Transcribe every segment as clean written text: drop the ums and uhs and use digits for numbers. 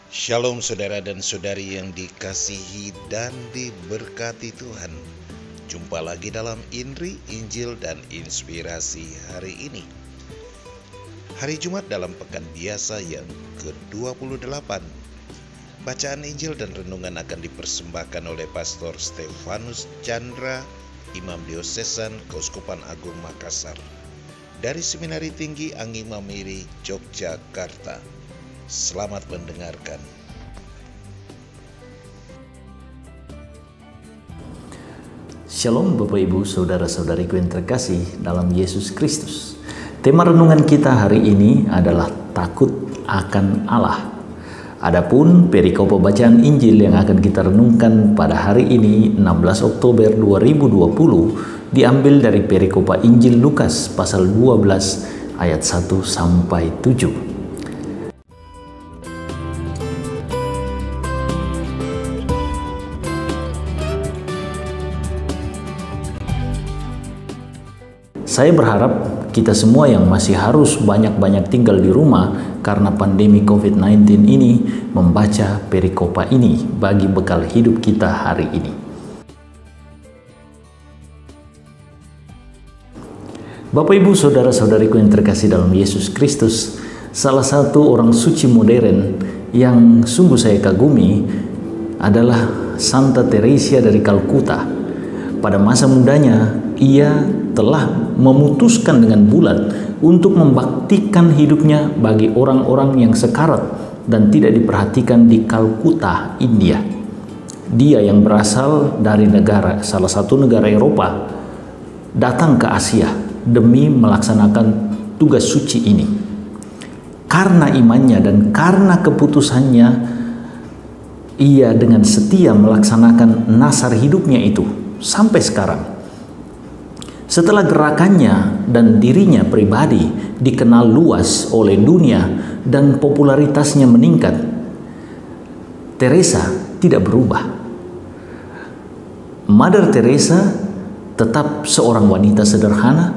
Shalom saudara dan saudari yang dikasihi dan diberkati Tuhan. Jumpa lagi dalam Inri, Injil, dan Inspirasi hari ini. Hari Jumat dalam pekan biasa yang ke-28. Bacaan Injil dan renungan akan dipersembahkan oleh Pastor Stefanus Chandra, Imam Diosesan Keuskupan Agung Makassar, dari Seminari Tinggi Anggi Mamiri, Yogyakarta. Selamat mendengarkan. Shalom Bapak Ibu, Saudara-saudariku yang terkasih dalam Yesus Kristus. Tema renungan kita hari ini adalah takut akan Allah. Adapun perikop bacaan Injil yang akan kita renungkan pada hari ini 16 Oktober 2020 diambil dari perikop Injil Lukas pasal 12 ayat 1 sampai 7. Saya berharap kita semua yang masih harus banyak-banyak tinggal di rumah karena pandemi COVID-19 ini membaca perikopa ini bagi bekal hidup kita hari ini. Bapak Ibu saudara-saudariku yang terkasih dalam Yesus Kristus, salah satu orang suci modern yang sungguh saya kagumi adalah Santa Teresa dari Kalkuta. Pada masa mudanya, ia telah memutuskan dengan bulat untuk membaktikan hidupnya bagi orang-orang yang sekarat dan tidak diperhatikan di Kalkuta, India. Dia yang berasal dari salah satu negara Eropa datang ke Asia demi melaksanakan tugas suci ini. Karena imannya dan karena keputusannya, ia dengan setia melaksanakan nasar hidupnya itu sampai sekarang. Setelah gerakannya dan dirinya pribadi dikenal luas oleh dunia dan popularitasnya meningkat, Teresa tidak berubah. Mother Teresa tetap seorang wanita sederhana,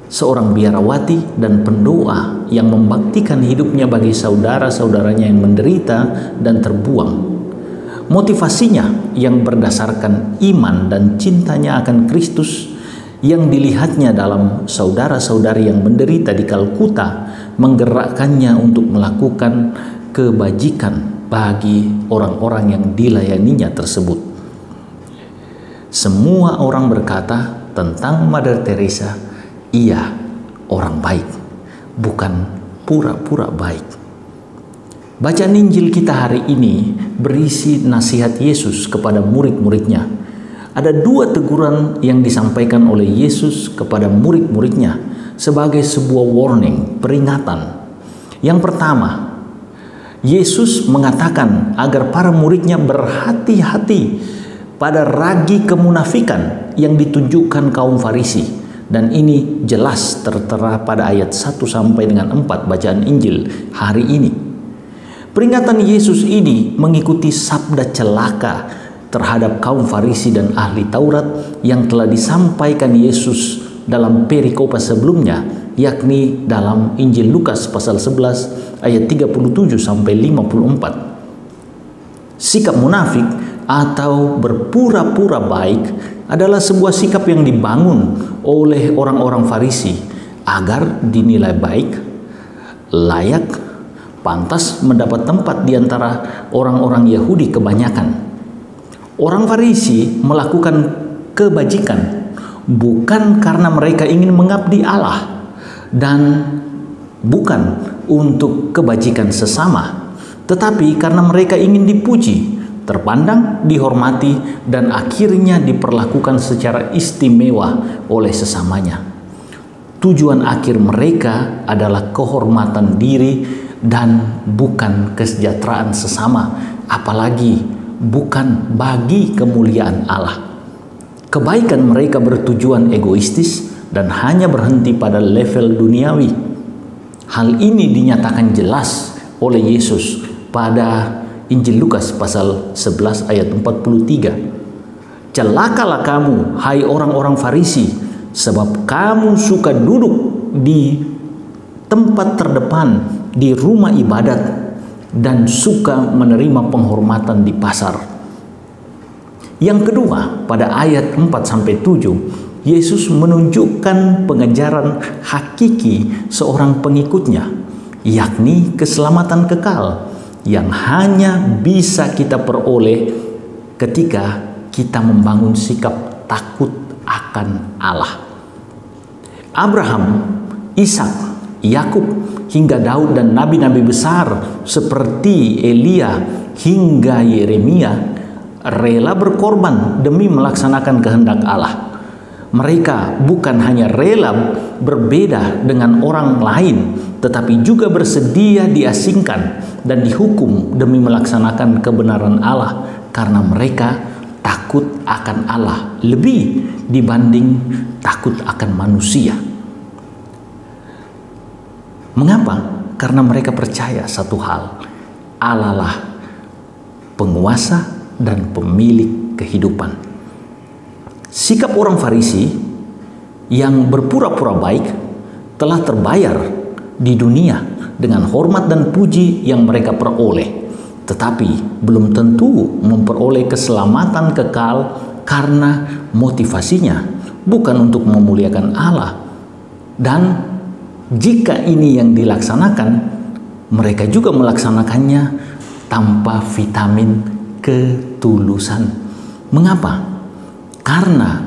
seorang biarawati dan pendoa yang membaktikan hidupnya bagi saudara-saudaranya yang menderita dan terbuang. Motivasinya yang berdasarkan iman dan cintanya akan Kristus yang dilihatnya dalam saudara-saudari yang menderita di Kalkuta menggerakkannya untuk melakukan kebajikan bagi orang-orang yang dilayaninya tersebut. Semua orang berkata tentang Mother Teresa, ia orang baik, bukan pura-pura baik. Bacaan Injil kita hari ini berisi nasihat Yesus kepada murid-muridnya. Ada dua teguran yang disampaikan oleh Yesus kepada murid-muridnya sebagai sebuah warning, peringatan. Yang pertama, Yesus mengatakan agar para muridnya berhati-hati pada ragi kemunafikan yang ditunjukkan kaum Farisi. Dan ini jelas tertera pada ayat 1 sampai dengan 4 bacaan Injil hari ini. Peringatan Yesus ini mengikuti sabda celaka terhadap kaum Farisi dan ahli Taurat yang telah disampaikan Yesus dalam perikopa sebelumnya, yakni dalam Injil Lukas pasal 11 ayat 37 sampai 54. Sikap munafik atau berpura-pura baik adalah sebuah sikap yang dibangun oleh orang-orang Farisi agar dinilai baik, layak, pantas mendapat tempat di antara orang-orang Yahudi kebanyakan. Orang Farisi melakukan kebajikan bukan karena mereka ingin mengabdi Allah dan bukan untuk kebajikan sesama, tetapi karena mereka ingin dipuji, terpandang, dihormati, dan akhirnya diperlakukan secara istimewa oleh sesamanya. Tujuan akhir mereka adalah kehormatan diri dan bukan kesejahteraan sesama, apalagi bukan bagi kemuliaan Allah. Kebaikan mereka bertujuan egoistis dan hanya berhenti pada level duniawi. Hal ini dinyatakan jelas oleh Yesus pada Injil Lukas pasal 11 ayat 43. Celakalah kamu, hai orang-orang Farisi, sebab kamu suka duduk di tempat terdepan di rumah ibadat dan suka menerima penghormatan di pasar. Yang kedua, pada ayat 4-7, Yesus menunjukkan pengejaran hakiki seorang pengikutnya, yakni keselamatan kekal yang hanya bisa kita peroleh ketika kita membangun sikap takut akan Allah. Abraham, Ishak, Yakub, hingga Daud dan nabi-nabi besar seperti Elia hingga Yeremia rela berkorban demi melaksanakan kehendak Allah. Mereka bukan hanya rela berbeda dengan orang lain, tetapi juga bersedia diasingkan dan dihukum demi melaksanakan kebenaran Allah, karena mereka takut akan Allah lebih dibanding takut akan manusia. Mengapa? Karena mereka percaya satu hal, Allah lah penguasa dan pemilik kehidupan. Sikap orang Farisi yang berpura-pura baik telah terbayar di dunia dengan hormat dan puji yang mereka peroleh, tetapi belum tentu memperoleh keselamatan kekal karena motivasinya bukan untuk memuliakan Allah. Dan jika ini yang dilaksanakan, mereka juga melaksanakannya tanpa vitamin ketulusan. Mengapa? Karena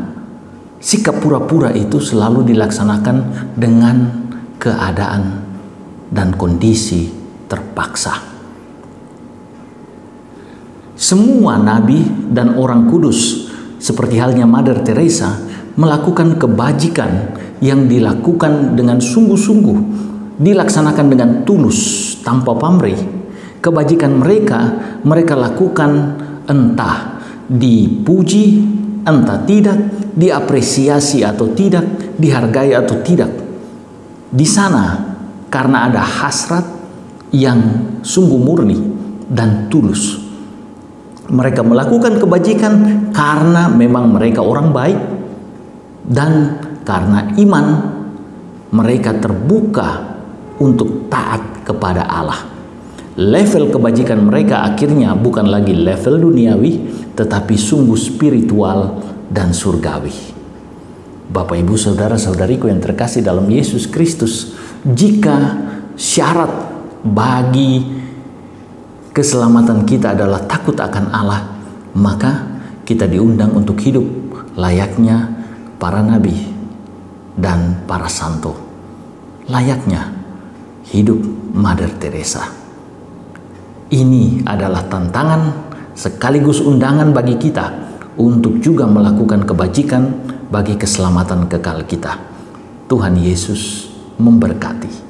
sikap pura-pura itu selalu dilaksanakan dengan keadaan dan kondisi terpaksa. Semua nabi dan orang kudus, seperti halnya Mother Teresa, melakukan kebajikan yang dilakukan dengan sungguh-sungguh, dilaksanakan dengan tulus tanpa pamrih. Kebajikan mereka lakukan entah dipuji, entah tidak, diapresiasi atau tidak, dihargai atau tidak. Di sana karena ada hasrat yang sungguh murni dan tulus. Mereka melakukan kebajikan karena memang mereka orang baik, dan karena iman mereka terbuka untuk taat kepada Allah. Level kebajikan mereka akhirnya bukan lagi level duniawi, tetapi sungguh spiritual dan surgawi. Bapak, Ibu, saudara-saudariku yang terkasih dalam Yesus Kristus, jika syarat bagi keselamatan kita adalah takut akan Allah, maka kita diundang untuk hidup layaknya para nabi dan para santo, layaknya hidup Mother Teresa. Ini adalah tantangan sekaligus undangan bagi kita untuk juga melakukan kebajikan bagi keselamatan kekal kita. Tuhan Yesus memberkati.